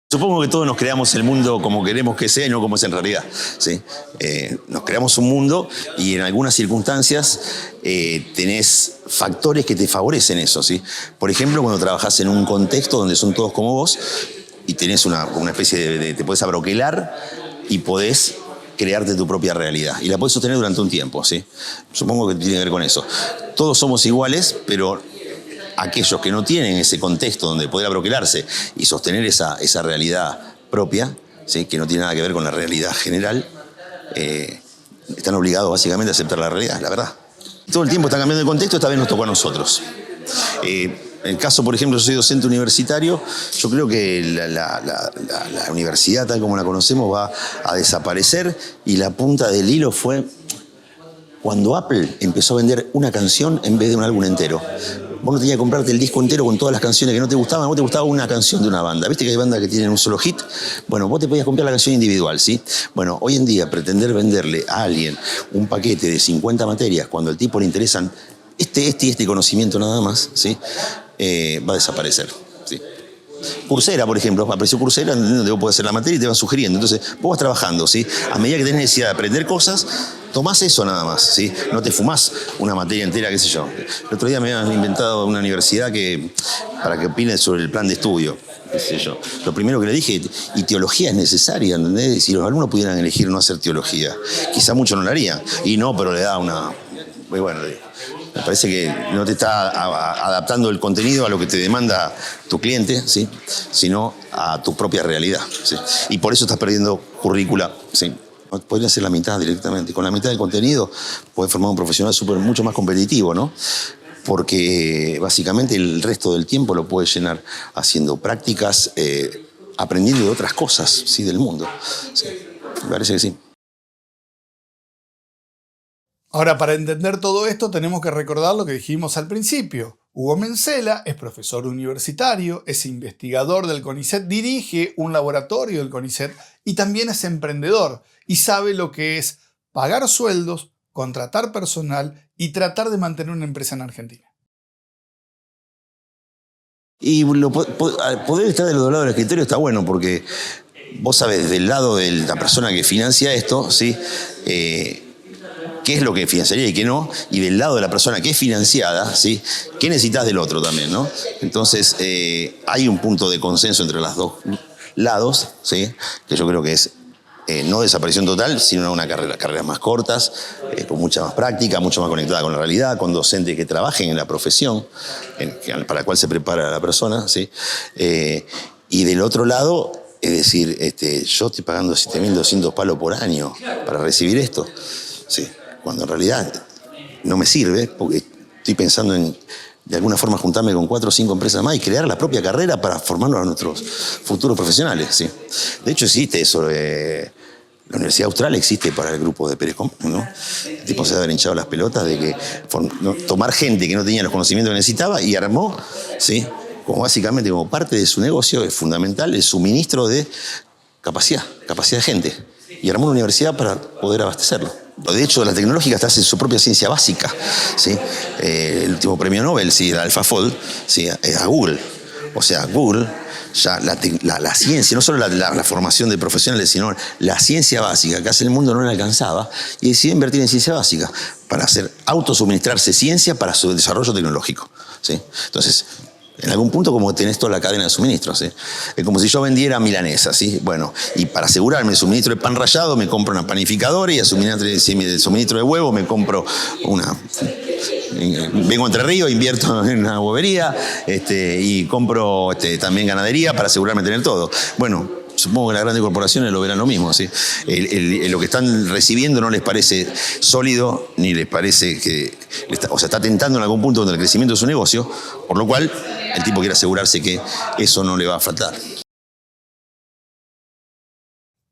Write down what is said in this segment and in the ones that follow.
Supongo que todos nos creamos el mundo como queremos que sea y no como es en realidad, ¿sí? Nos creamos un mundo y en algunas circunstancias tenés factores que te favorecen eso, ¿sí? Por ejemplo, cuando trabajás en un contexto donde son todos como vos y tenés una especie te podés abroquelar y podés crearte tu propia realidad y la podés sostener durante un tiempo, ¿sí? Supongo que tiene que ver con eso. Todos somos iguales, pero aquellos que no tienen ese contexto donde poder abroquelarse y sostener esa realidad propia, ¿sí? Que no tiene nada que ver con la realidad general, están obligados básicamente a aceptar la realidad, la verdad. Todo el tiempo está cambiando de contexto, esta vez nos tocó a nosotros. En el caso, por ejemplo, yo soy docente universitario, yo creo que la universidad tal como la conocemos va a desaparecer y la punta del hilo fue cuando Apple empezó a vender una canción en vez de un álbum entero. Vos no tenías que comprarte el disco entero con todas las canciones que no te gustaban, vos te gustaba una canción de una banda. ¿Viste que hay bandas que tienen un solo hit? Bueno, vos te podías comprar la canción individual, ¿sí? Bueno, hoy en día pretender venderle a alguien un paquete de 50 materias cuando al tipo le interesan este conocimiento nada más, ¿sí? Va a desaparecer, ¿sí? Coursera, por ejemplo, apareció Coursera, donde vos podés hacer la materia y te van sugiriendo. Entonces, vos vas trabajando, ¿sí? A medida que tenés necesidad de aprender cosas, tomás eso nada más, ¿sí? No te fumás una materia entera, qué sé yo. El otro día me habían inventado una universidad para que opine sobre el plan de estudio, qué sé yo. Lo primero que le dije, y teología es necesaria, ¿entendés? Si los alumnos pudieran elegir no hacer teología, quizá muchos no lo harían. Y no, pero le da una... Muy bueno, me parece que no te está adaptando el contenido a lo que te demanda tu cliente, ¿sí? Sino a tu propia realidad, ¿sí? Y por eso estás perdiendo currícula, ¿sí? Podría ser la mitad directamente. Con la mitad del contenido podés formar un profesional mucho más competitivo, ¿no? Porque básicamente el resto del tiempo lo puedes llenar haciendo prácticas, aprendiendo de otras cosas, ¿sí? Del mundo. Sí, me parece que sí. Ahora, para entender todo esto, tenemos que recordar lo que dijimos al principio. Hugo Mencela es profesor universitario, es investigador del CONICET, dirige un laboratorio del CONICET y también es emprendedor y sabe lo que es pagar sueldos, contratar personal y tratar de mantener una empresa en Argentina. Y poder estar de los dos lados del escritorio está bueno porque vos sabés del lado de la persona que financia esto, ¿sí? Qué es lo que financiaría y qué no, y del lado de la persona que es financiada, ¿sí? ¿Qué necesitas del otro también, ¿no? Entonces, hay un punto de consenso entre los dos lados, ¿sí? Que yo creo que es no desaparición total, sino carreras más cortas, con mucha más práctica, mucho más conectada con la realidad, con docentes que trabajen en la profesión para la cual se prepara la persona, ¿sí? Y del otro lado, es decir, yo estoy pagando 7.200 palos por año para recibir esto, ¿sí? Cuando en realidad no me sirve, porque estoy pensando en, de alguna forma, juntarme con 4 o 5 empresas más y crear la propia carrera para formarnos a nuestros futuros profesionales, ¿sí? De hecho, existe eso. La Universidad Austral existe para el grupo de Pérez Compán, ¿no? El tipo se debe haber hinchado las pelotas de que tomar gente que no tenía los conocimientos que necesitaba y armó, ¿sí? Como básicamente como parte de su negocio es fundamental el suministro de capacidad de gente. Y armó una universidad para poder abastecerlo. De hecho, la tecnológica está en su propia ciencia básica, ¿sí? El último premio Nobel, ¿sí? El AlphaFold, ¿sí? Es a Google. O sea, Google, ya la ciencia, no solo la formación de profesionales, sino la ciencia básica que hace el mundo no le alcanzaba y decidió invertir en ciencia básica para autosuministrarse ciencia para su desarrollo tecnológico, ¿sí? Entonces, en algún punto como tenés toda la cadena de suministro, ¿sí? Es como si yo vendiera milanesa, ¿sí? Bueno, y para asegurarme el suministro de pan rallado me compro una panificadora y el suministro de huevo me compro una... Vengo a Entre Ríos, invierto en una huevería y compro también ganadería para asegurarme de tener todo. Bueno, supongo que las grandes corporaciones lo verán lo mismo, ¿sí? Lo que están recibiendo no les parece sólido, ni les parece que... O sea, está tentando en algún punto donde el crecimiento de su negocio, por lo cual el tipo quiere asegurarse que eso no le va a faltar.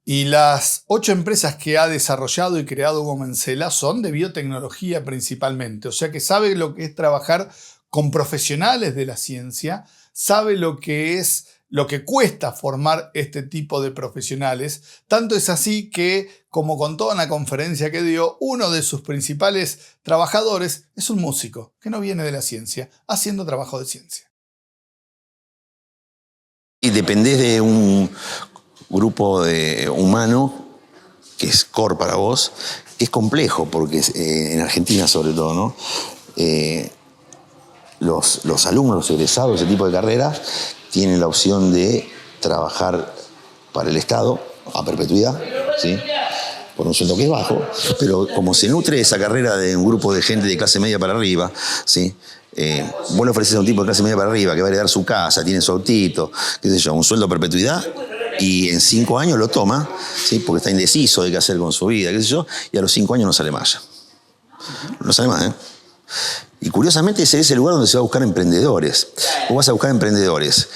Y las 8 empresas que ha desarrollado y creado Hugo Mencela son de biotecnología principalmente. O sea que sabe lo que es trabajar con profesionales de la ciencia, sabe lo que cuesta formar este tipo de profesionales. Tanto es así que, como contó en la conferencia que dio, uno de sus principales trabajadores es un músico que no viene de la ciencia, haciendo trabajo de ciencia. Y dependés de un grupo humano que es core para vos, que es complejo, porque en Argentina sobre todo, ¿no? Los alumnos, los egresados de ese tipo de carreras, tienen la opción de trabajar para el Estado a perpetuidad, ¿sí? Por un sueldo que es bajo, pero como se nutre esa carrera de un grupo de gente de clase media para arriba, ¿sí? Vos le ofreces a un tipo de clase media para arriba que va a heredar su casa, tiene su autito, qué sé yo, un sueldo a perpetuidad, y en 5 años lo toma, ¿sí? Porque está indeciso de qué hacer con su vida, qué sé yo, y a los 5 años no sale más ya. No sale más, ¿eh? Y curiosamente ese es el lugar donde se va a buscar emprendedores. Vos vas a buscar emprendedores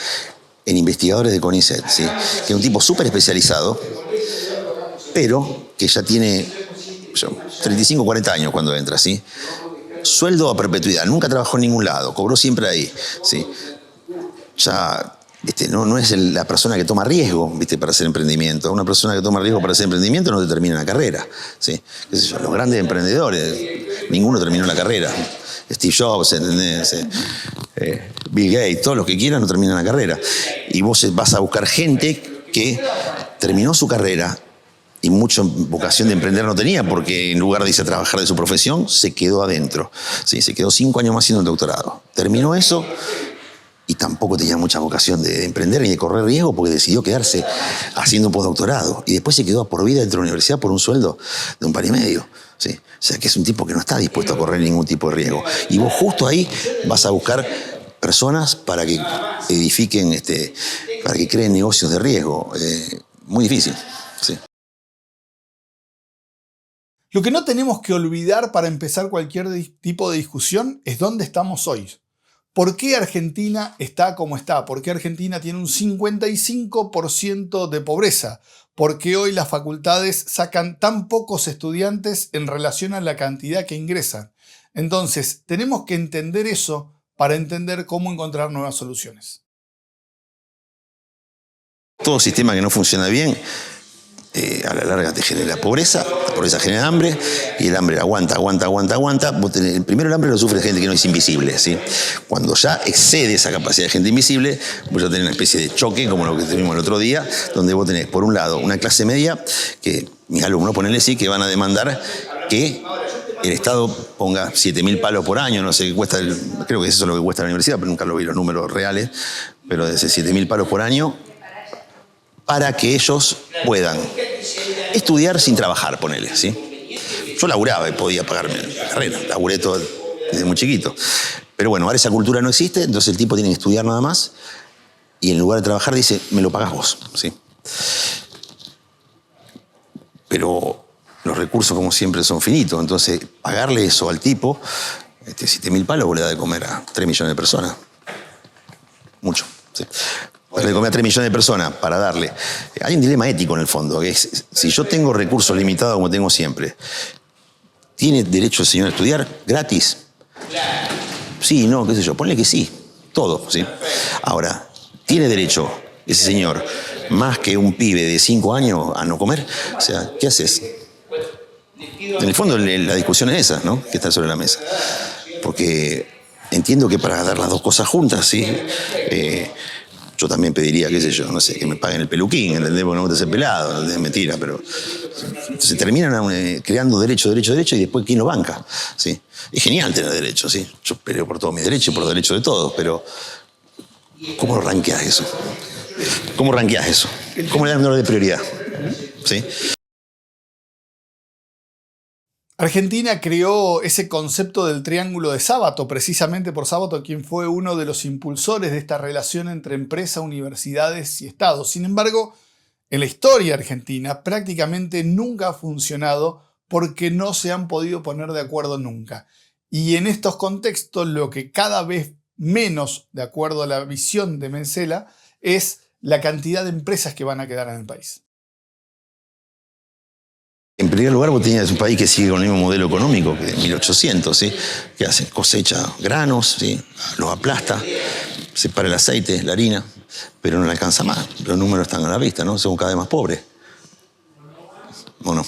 en investigadores de CONICET, ¿sí? Que es un tipo súper especializado, pero que ya tiene 35, 40 años cuando entra, ¿sí? Sueldo a perpetuidad, nunca trabajó en ningún lado, cobró siempre ahí, ¿sí? Ya no es la persona que toma riesgo, ¿viste? Para hacer emprendimiento. Una persona que toma riesgo para hacer emprendimiento no te termina la carrera, ¿sí? ¿Qué sé yo? Los grandes emprendedores, ninguno terminó la carrera. Steve Jobs, ¿entendés? Bill Gates, todos los que quieran no terminan la carrera. Y vos vas a buscar gente que terminó su carrera y mucha vocación de emprender no tenía, porque en lugar de irse a trabajar de su profesión, se quedó adentro. ¿Sí? Se quedó 5 años más haciendo el doctorado. Terminó eso y tampoco tenía mucha vocación de emprender ni de correr riesgo, porque decidió quedarse haciendo un postdoctorado. Y después se quedó por vida dentro de la universidad por un sueldo de $1,500. ¿Sí? O sea que es un tipo que no está dispuesto a correr ningún tipo de riesgo. Y vos justo ahí vas a buscar personas para que edifiquen, para que creen negocios de riesgo. Muy difícil. Sí. Lo que no tenemos que olvidar para empezar cualquier tipo de discusión es dónde estamos hoy. ¿Por qué Argentina está como está? ¿Por qué Argentina tiene un 55% de pobreza? ¿Por qué hoy las facultades sacan tan pocos estudiantes en relación a la cantidad que ingresan? Entonces, tenemos que entender eso para entender cómo encontrar nuevas soluciones. Todo sistema que no funciona bien, a la larga te genera pobreza, la pobreza genera hambre, y el hambre aguanta. Primero el hambre lo sufre gente que no es invisible, ¿sí? Cuando ya excede esa capacidad de gente invisible, vos ya tenés una especie de choque, como lo que tuvimos el otro día, donde vos tenés, por un lado, una clase media, que mis alumnos, ponele sí, que van a demandar que el Estado ponga 7.000 palos por año, no sé qué cuesta, creo que eso es lo que cuesta la universidad, pero nunca lo vi los números reales, pero de ese 7.000 palos por año, para que ellos puedan estudiar sin trabajar, ponele, ¿sí? Yo laburaba y podía pagarme la carrera, laburé todo desde muy chiquito. Pero bueno, ahora esa cultura no existe, entonces el tipo tiene que estudiar nada más y en lugar de trabajar dice, me lo pagás vos, ¿sí? Pero los recursos, como siempre, son finitos, entonces pagarle eso al tipo, 7.000 palos, vos le da de comer a 3 millones de personas. Mucho, ¿sí? Le comí a 3 millones de personas para darle. Hay un dilema ético en el fondo, que es, si yo tengo recursos limitados como tengo siempre, ¿tiene derecho el señor a estudiar gratis? Sí, no, qué sé yo, ponle que sí, todo, ¿sí? Ahora, ¿tiene derecho ese señor, más que un pibe de 5 años, a no comer? O sea, ¿qué haces? En el fondo la discusión es esa, ¿no? Que está sobre la mesa. Porque entiendo que para dar las dos cosas juntas, ¿sí? Yo también pediría, qué sé yo, no sé, que me paguen el peluquín, ¿entendés? Porque no me gusta ser pelado, es mentira, pero se terminan creando derecho, y después ¿quién lo banca? ¿Sí? Es genial tener derecho, ¿sí? Yo peleo por todos mis derechos, por los derechos de todos, pero ¿cómo lo rankeás eso? ¿Cómo rankeás eso? ¿Cómo le das un orden de prioridad? ¿Sí? Argentina creó ese concepto del triángulo de Sábato, precisamente por Sábato, quien fue uno de los impulsores de esta relación entre empresa, universidades y Estado. Sin embargo, en la historia argentina prácticamente nunca ha funcionado porque no se han podido poner de acuerdo nunca. Y en estos contextos, lo que cada vez menos, de acuerdo a la visión de Mencela, es la cantidad de empresas que van a quedar en el país. En primer lugar, vos tenías un país que sigue con el mismo modelo económico que en 1800, ¿sí? Que hace cosecha granos, ¿sí? Los aplasta, separa el aceite, la harina, pero no le alcanza más. Los números están a la vista, ¿no? Somos cada vez más pobres. ¿O no?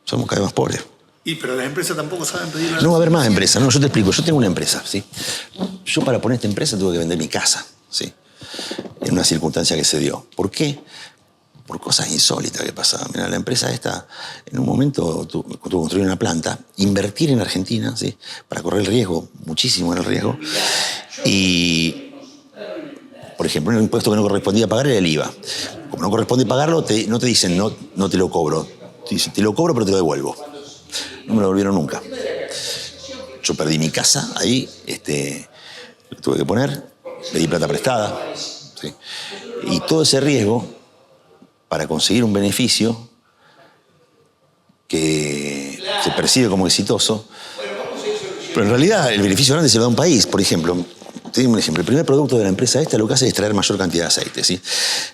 Somos cada vez más pobres. Pero las empresas tampoco saben pedir la... No va a haber más empresas, no, yo te explico. Yo tengo una empresa, ¿sí? Yo para poner esta empresa tuve que vender mi casa, ¿sí? en una circunstancia que se dio. ¿Por qué? Por cosas insólitas que pasaban. Mirá, la empresa esta, en un momento, tuvo que construir una planta, invertir en Argentina, ¿sí? Para correr el riesgo, muchísimo era el riesgo. Y, por ejemplo, un impuesto que no correspondía pagar era el IVA. Como no corresponde pagarlo, no te dicen no te lo cobro. Te dicen, te lo cobro, pero te lo devuelvo. No me lo devolvieron nunca. Yo perdí mi casa ahí, lo tuve que poner, pedí plata prestada, ¿sí? Y todo ese riesgo para conseguir un beneficio que se percibe como exitoso, pero en realidad el beneficio grande se lo da un país. Por ejemplo, te digo un ejemplo, el primer producto de la empresa esta lo que hace es extraer mayor cantidad de aceite, ¿sí?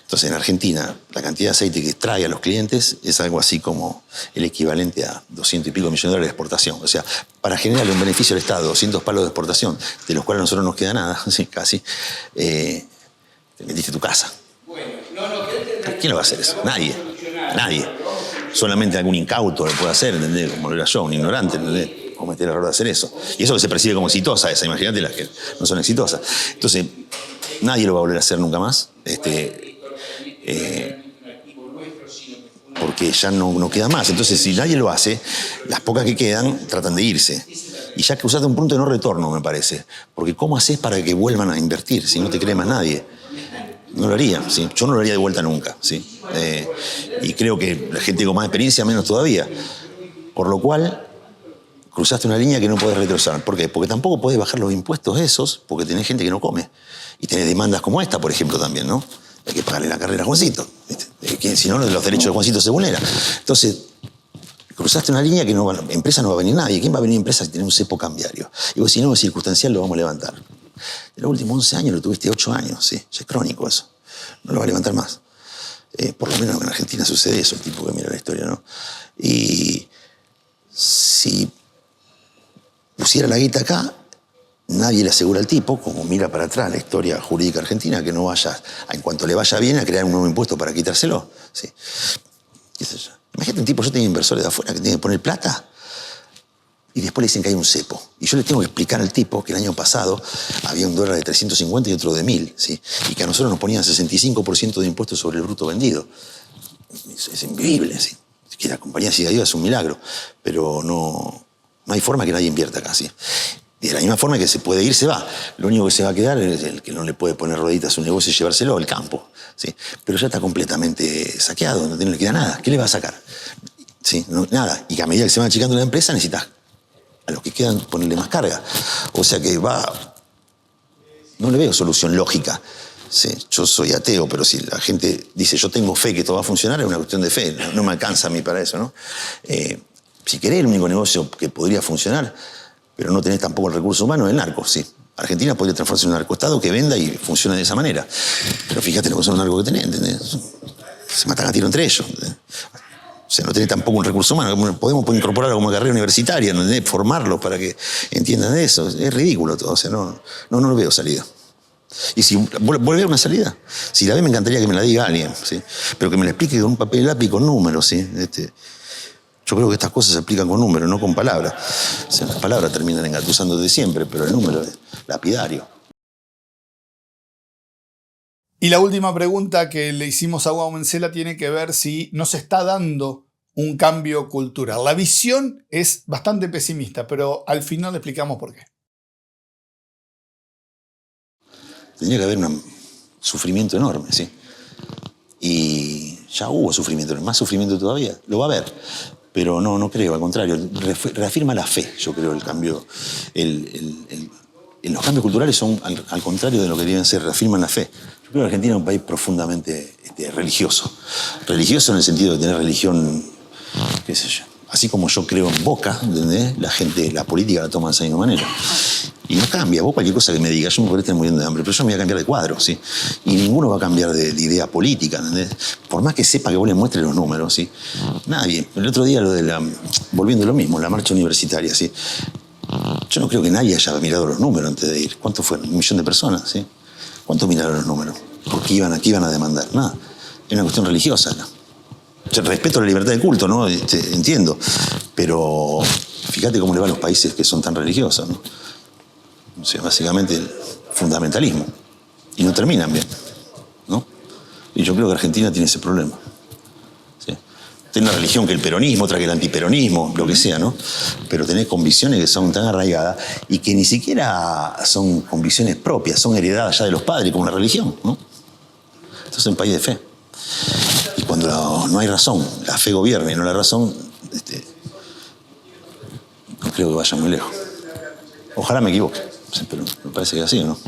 Entonces en Argentina la cantidad de aceite que extrae a los clientes es algo así como el equivalente a 200 y pico millones de dólares de exportación. O sea, para generarle un beneficio al Estado, 200 palos de exportación, de los cuales a nosotros no nos queda nada, ¿sí? Casi, te metiste tu casa. ¿Quién lo va a hacer eso? Nadie. Nadie. Solamente algún incauto lo puede hacer, ¿entendés? Como lo era yo, un ignorante, ¿entendés? Cometer el error de hacer eso. Y eso que se percibe como exitosa esa, imagínate las que no son exitosas. Entonces, nadie lo va a volver a hacer nunca más, porque ya no queda más. Entonces, si nadie lo hace, las pocas que quedan tratan de irse. Y ya cruzaste un punto de no retorno, me parece. Porque ¿cómo haces para que vuelvan a invertir si no te cree más nadie? No lo haría, ¿sí? Yo no lo haría de vuelta nunca, ¿sí? Y creo que la gente con más experiencia menos todavía. Por lo cual, cruzaste una línea que no podés retroceder. ¿Por qué? Porque tampoco podés bajar los impuestos esos, porque tenés gente que no come. Y tenés demandas como esta, por ejemplo, también, ¿no? Hay que pagarle la carrera a Juancito. Que si no, los derechos de Juancito se vulneran. Entonces, cruzaste una línea que empresa no va a venir nadie. ¿Quién va a venir a empresa si tiene un cepo cambiario? Y vos, si no, es circunstancial, lo vamos a levantar. De los últimos 11 años lo tuviste 8 años, ¿sí? Ya es crónico eso. No lo va a levantar más. Por lo menos en Argentina sucede eso, el tipo que mira la historia, ¿no? Y si pusiera la guita acá, nadie le asegura al tipo, como mira para atrás la historia jurídica argentina, que no vaya, en cuanto le vaya bien, a crear un nuevo impuesto para quitárselo. ¿Sí? ¿Qué sé yo? Imagínate un tipo, yo tenía inversores de afuera que tienen que poner plata y después le dicen que hay un cepo. Y yo le tengo que explicar al tipo que el año pasado había un dólar de 350 y otro de 1000, ¿sí? Y que a nosotros nos ponían 65% de impuestos sobre el bruto vendido. Es invivible, ¿sí? Que la compañía siga viva es un milagro, pero no hay forma que nadie invierta acá, ¿sí? Y de la misma forma que se puede ir, se va. Lo único que se va a quedar es el que no le puede poner rueditas a su negocio y llevárselo, el campo, ¿sí? Pero ya está completamente saqueado, no le queda nada. ¿Qué le va a sacar? ¿Sí? No, nada. Y que a medida que se van achicando la empresa, necesitas a los que quedan ponerle más carga. O sea que no le veo solución lógica. Sí, yo soy ateo, pero si la gente dice yo tengo fe que todo va a funcionar, es una cuestión de fe. No me alcanza a mí para eso, ¿no? Si querés el único negocio que podría funcionar, pero no tenés tampoco el recurso humano, es el narco, sí. Argentina podría transformarse en un narcoestado que venda y funcione de esa manera. Pero fíjate lo que son los narcos que tenés, ¿entendés? Se matan a tiro entre ellos, ¿entendés? O sea, no tenés tampoco un recurso humano. Podemos incorporarlo como carrera universitaria, ¿entendés? Formarlos para que entiendan de eso. Es ridículo todo, o sea, no lo veo salida. Y si vuelve a una salida, si la ve me encantaría que me la diga alguien, ¿sí? Pero que me la explique con un papel y lápiz con números, ¿sí? Yo creo que estas cosas se aplican con números, no con palabras. O sea, las palabras terminan engatusándote siempre, pero el número es lapidario. Y la última pregunta que le hicimos a Gustavo Mencela tiene que ver si nos está dando un cambio cultural. La visión es bastante pesimista, pero al final le explicamos por qué. Tenía que haber un sufrimiento enorme, ¿sí? Y ya hubo sufrimiento, más sufrimiento todavía. Lo va a haber, pero no creo, al contrario. Reafirma la fe, yo creo, el cambio. Los cambios culturales son al contrario de lo que deben ser, reafirman la fe. Yo creo que Argentina es un país profundamente religioso. Religioso en el sentido de tener religión, qué sé yo. Así como yo creo en Boca, ¿entendés? La gente, la política la toma de esa misma manera. Y no cambia. Vos cualquier cosa que me digas, yo me podría estar muriendo de hambre, pero yo me voy a cambiar de cuadro, ¿sí? Y ninguno va a cambiar de idea política, ¿entendés? Por más que sepa que vos le muestres los números, ¿sí? Nadie. El otro día volviendo a lo mismo, la marcha universitaria, ¿sí? Yo no creo que nadie haya mirado los números antes de ir. ¿Cuántos fueron? 1 millón de personas, ¿sí? ¿Cuántos miraron los números? ¿Por qué iban a demandar? Nada. Es una cuestión religiosa, ¿no? Yo respeto la libertad de culto, ¿no? Entiendo. Pero fíjate cómo le va a los países que son tan religiosos, ¿no? O sea, básicamente el fundamentalismo. Y no terminan bien. Y yo creo que Argentina tiene ese problema. ¿Sí? Tiene una religión que el peronismo, otra que el antiperonismo, lo que sea, ¿no? Pero tenés convicciones que son tan arraigadas y que ni siquiera son convicciones propias, son heredadas ya de los padres, como una religión, ¿no? Esto es un país de fe. Y cuando no hay razón, la fe gobierna y no la razón, no creo que vaya muy lejos. Ojalá me equivoque, pero me parece que es así, ¿no?